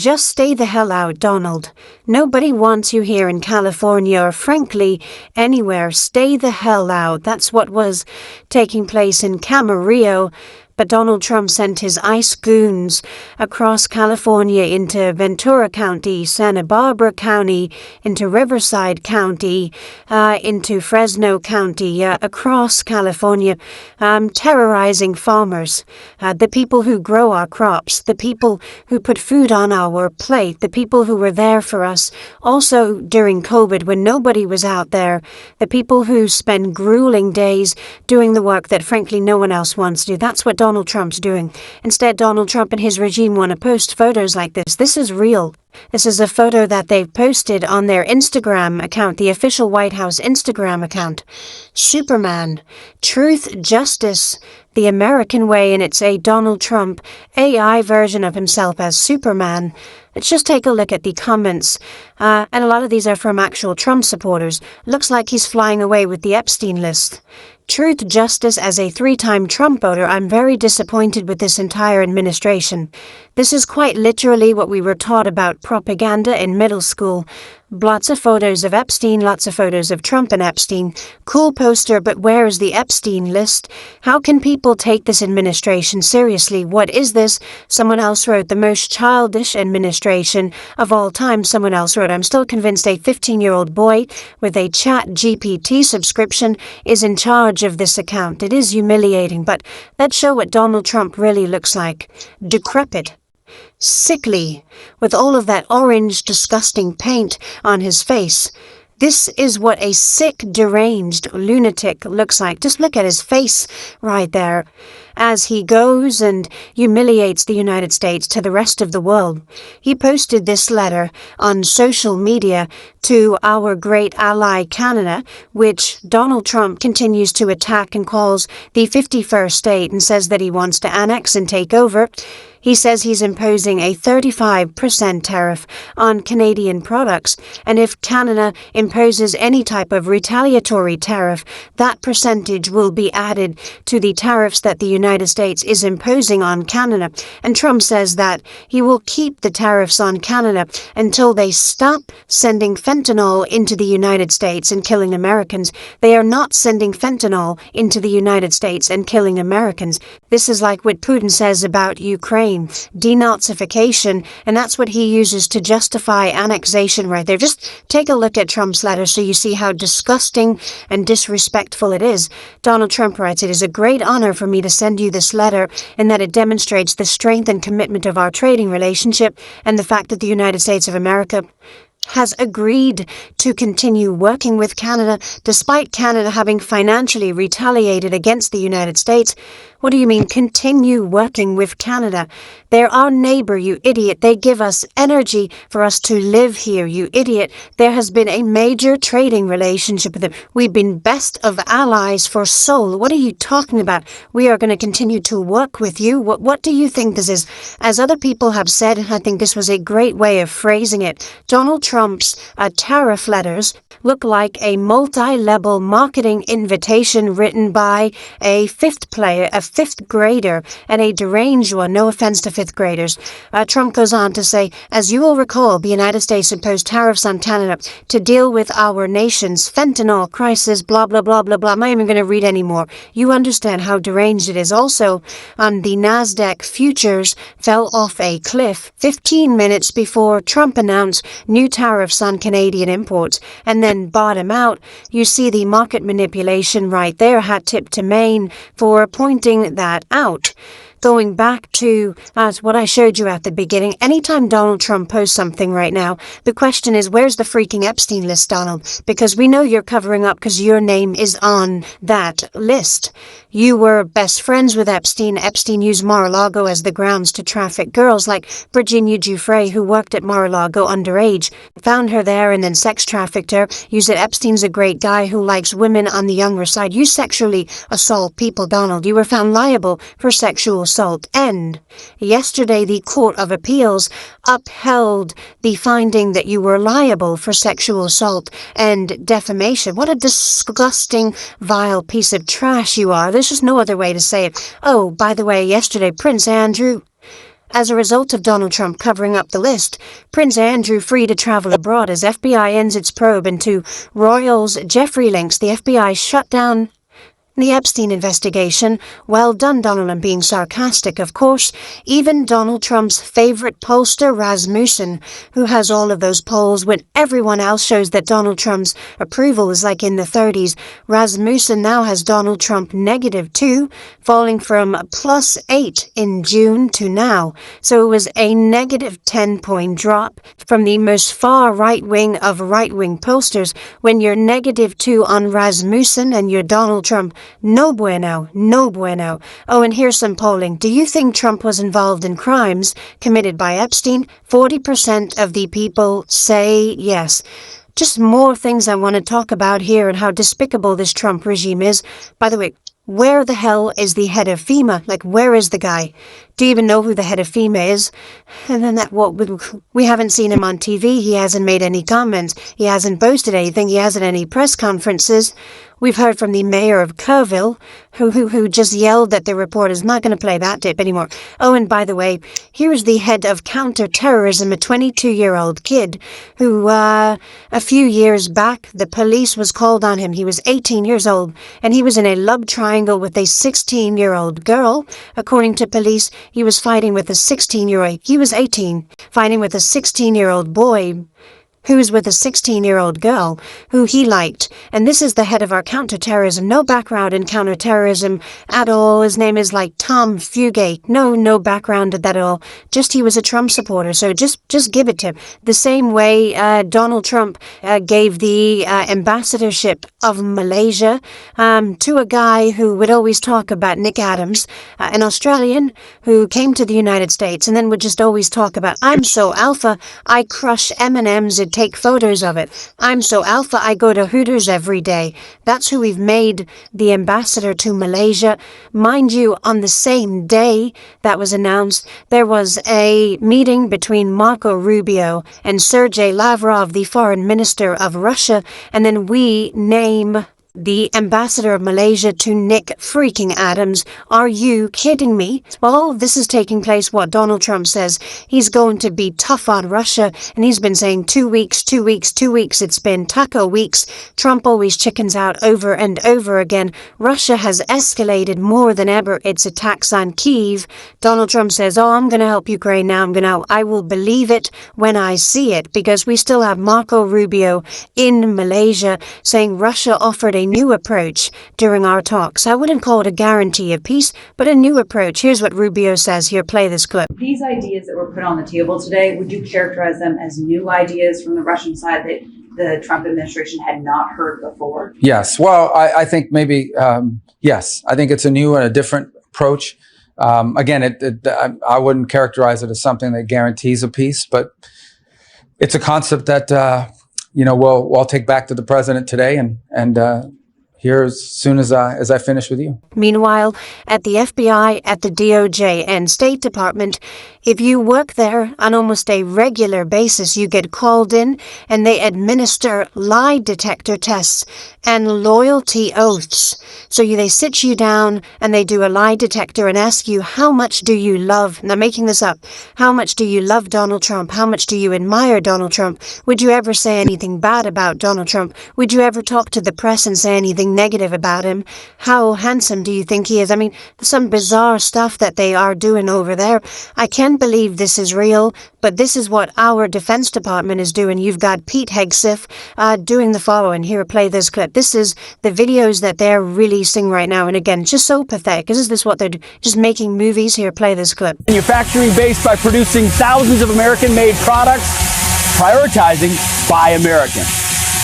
Just stay the hell out, Donald. Nobody wants you here in California or frankly anywhere. Stay the hell out. That's what was taking place in Camarillo. But Donald Trump sent his ICE goons across California into Ventura County, Santa Barbara County, into Riverside County, into Fresno County, across California, terrorizing farmers, the people who grow our crops, the people who put food on our plate, the people who were there for us also during COVID when nobody was out there, the people who spend grueling days doing the work that frankly no one else wants to do. That's what Donald Trump's doing. Instead, Donald Trump and his regime want to post photos like this. This is real. This is a photo that they've posted on their Instagram account, the official White House Instagram account. Superman, truth, justice, the American way, and it's a Donald Trump AI version of himself as Superman. Let's just take a look at the comments. And a lot of these are from actual Trump supporters. Looks like he's flying away with the Epstein list. Truth, justice, as a 3-time Trump voter, I'm very disappointed with this entire administration. This is quite literally what we were taught about propaganda in middle school. Lots of photos of Epstein, lots of photos of Trump and Epstein. Cool poster, but where is the Epstein list? How can people take this administration seriously? What is this? Someone else wrote, the most childish administration of all time. Someone else wrote, I'm still convinced a 15-year-old boy with a Chat GPT subscription is in charge of this account. It is humiliating, but let's show what Donald Trump really looks like. Decrepit. Sickly, with all of that orange, disgusting paint on his face. This is what a sick, deranged lunatic looks like. Just look at his face right there as he goes and humiliates the United States to the rest of the world. He posted this letter on social media to our great ally Canada, which Donald Trump continues to attack and calls the 51st state and says that he wants to annex and take over. He says he's imposing a 35% tariff on Canadian products, and if Canada imposes any type of retaliatory tariff, that percentage will be added to the tariffs that the United States is imposing on Canada. And Trump says that he will keep the tariffs on Canada until they stop sending fentanyl into the United States and killing Americans. They are not sending fentanyl into the United States and killing Americans. This is like what Putin says about Ukraine. Denazification, and that's what he uses to justify annexation right there. Just take a look at Trump's letter so you see how disgusting and disrespectful it is. Donald Trump writes, it is a great honor for me to send you this letter in that it demonstrates the strength and commitment of our trading relationship and the fact that the United States of America has agreed to continue working with Canada despite Canada having financially retaliated against the United States. What do you mean, continue working with Canada? They're our neighbor, you idiot. They give us energy for us to live here, you idiot. There has been a major trading relationship with them. We've been best of allies for Seoul. What are you talking about? We are going to continue to work with you. What do you think this is? As other people have said, I think this was a great way of phrasing it. Donald Trump's tariff letters look like a multi-level marketing invitation written by a fifth grader, and a deranged one. No offense to fifth graders. Trump goes on to say, as you will recall, the United States imposed tariffs on Canada to deal with our nation's fentanyl crisis, blah, blah, blah, blah, blah. I'm not even going to read anymore. You understand how deranged it is. Also, the NASDAQ futures fell off a cliff 15 minutes before Trump announced new tariffs on Canadian imports, and then bottom out. You see the market manipulation right there. Hat tip to Maine for pointing that out. Going back to what I showed you at the beginning, anytime Donald Trump posts something right now, the question is, where's the freaking Epstein list, Donald? Because we know you're covering up because your name is on that list. You were best friends with Epstein. Epstein used Mar-a-Lago as the grounds to traffic girls like Virginia Giuffre, who worked at Mar-a-Lago underage, found her there and then sex trafficked her. You said Epstein's a great guy who likes women on the younger side. You sexually assault people, Donald. You were found liable for sexual assault. And yesterday, the Court of Appeals upheld the finding that you were liable for sexual assault and defamation. What a disgusting, vile piece of trash you are. There's just no other way to say it. Oh, by the way, yesterday, Prince Andrew As a result of Donald Trump covering up the list, Prince Andrew free to travel abroad as FBI ends its probe into royals' Jeffrey links. The FBI shut down the Epstein investigation. Well done, Donald. I'm being sarcastic, of course. Even Donald Trump's favorite pollster, Rasmussen, who has all of those polls when everyone else shows that Donald Trump's approval is like in the 30s. Rasmussen now has Donald Trump -2, falling from +8 in June to now. So it was a -10-point drop from the most far right-wing of right-wing pollsters. When you're -2 on Rasmussen and you're Donald Trump, no bueno, no bueno. Oh, and here's some polling. Do you think Trump was involved in crimes committed by Epstein? 40% of the people say yes. Just more things I want to talk about here and how despicable this Trump regime is. By the way, where the hell is the head of FEMA? Like, where is the guy? Do you even know who the head of FEMA is? And then we haven't seen him on TV. He hasn't made any comments. He hasn't boasted anything. He hasn't any press conferences. We've heard from the mayor of Kerrville, who just yelled that the report is not going to play that tape anymore. Oh, and by the way, here's the head of counterterrorism, a 22-year-old kid who, a few years back, the police was called on him. He was 18 years old, and he was in a love triangle with a 16-year-old girl. According to police, he was fighting with a 16-year-old. He was 18, fighting with a 16-year-old boy who was with a 16-year-old girl who he liked. And this is the head of our counterterrorism. No background in counterterrorism at all. His name is like Tom Fugate. No background at that at all. Just he was a Trump supporter. So just give it to him. The same way Donald Trump gave the ambassadorship of Malaysia to a guy who would always talk about Nick Adams, an Australian who came to the United States and then would just always talk about, I'm so alpha, I crush M&Ms and take photos of it. I'm so alpha, I go to Hooters every day. That's who we've made the ambassador to Malaysia. Mind you, on the same day that was announced, there was a meeting between Marco Rubio and Sergei Lavrov, the foreign minister of Russia, and then we name the ambassador of Malaysia to Nick freaking Adams. Are you kidding me? Well, all of this is taking place, what Donald Trump says he's going to be tough on Russia, and he's been saying 2 weeks, 2 weeks, 2 weeks. It's been taco weeks. Trump always chickens out over and over again. Russia has escalated more than ever its attacks on Kyiv. Donald Trump says, oh, I'm going to help Ukraine now. I will believe it when I see it, because we still have Marco Rubio in Malaysia saying Russia offered a new approach during our talks. I wouldn't call it a guarantee of peace, but a new approach. Here's what Rubio says. Here, play this clip. These ideas that were put on the table today, would you characterize them as new ideas from the Russian side that the Trump administration had not heard before? Yes. Well, I think maybe, yes. I think it's a new and a different approach. Again, I wouldn't characterize it as something that guarantees a peace, but it's a concept that we'll take back to the president today and here as soon as I finish with you. Meanwhile, at the FBI, at the DOJ, and State Department, if you work there on almost a regular basis, you get called in and they administer lie detector tests and loyalty oaths. So they sit you down and they do a lie detector and ask you, how much do you love, now making this up, how much do you love Donald Trump? How much do you admire Donald Trump? Would you ever say anything bad about Donald Trump? Would you ever talk to the press and say anything negative about him? How handsome do you think he is? I mean, some bizarre stuff that they are doing over there. I can't believe this is real, but this is what our Defense Department is doing. You've got Pete Hegseth doing the following. Here, play this clip. This is the videos that they're releasing right now. And again, just so pathetic. Is this what they're just making movies? Here, play this clip. Manufacturing based by producing thousands of American-made products, prioritizing Buy American.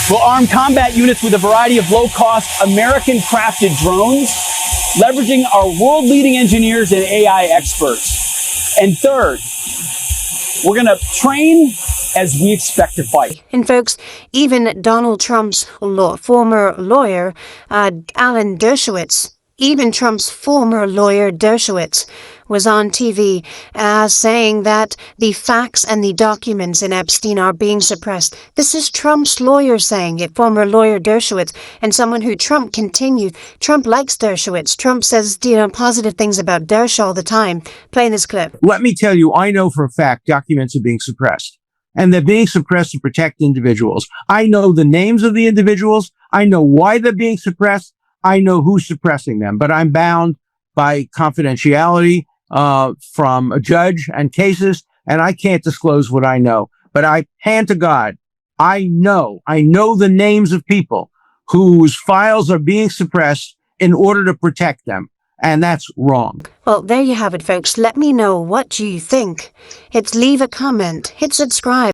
We'll arm combat units with a variety of low-cost, American-crafted drones, leveraging our world-leading engineers and AI experts. And third, we're going to train as we expect to fight. And folks, even Donald Trump's former lawyer, Alan Dershowitz, even Trump's former lawyer, Dershowitz, was on TV saying that the facts and the documents in Epstein are being suppressed. This is Trump's lawyer saying it, former lawyer Dershowitz, and someone who Trump continued. Trump likes Dershowitz. Trump says, positive things about Dersh all the time. Play this clip. Let me tell you, I know for a fact documents are being suppressed. And they're being suppressed to protect individuals. I know the names of the individuals. I know why they're being suppressed. I know who's suppressing them. But I'm bound by confidentiality from a judge and cases, and I can't disclose what I know. But I hand to God, I know the names of people whose files are being suppressed in order to protect them. And that's wrong. Well, there you have it, folks. Let me know what you think. Leave a comment, hit subscribe.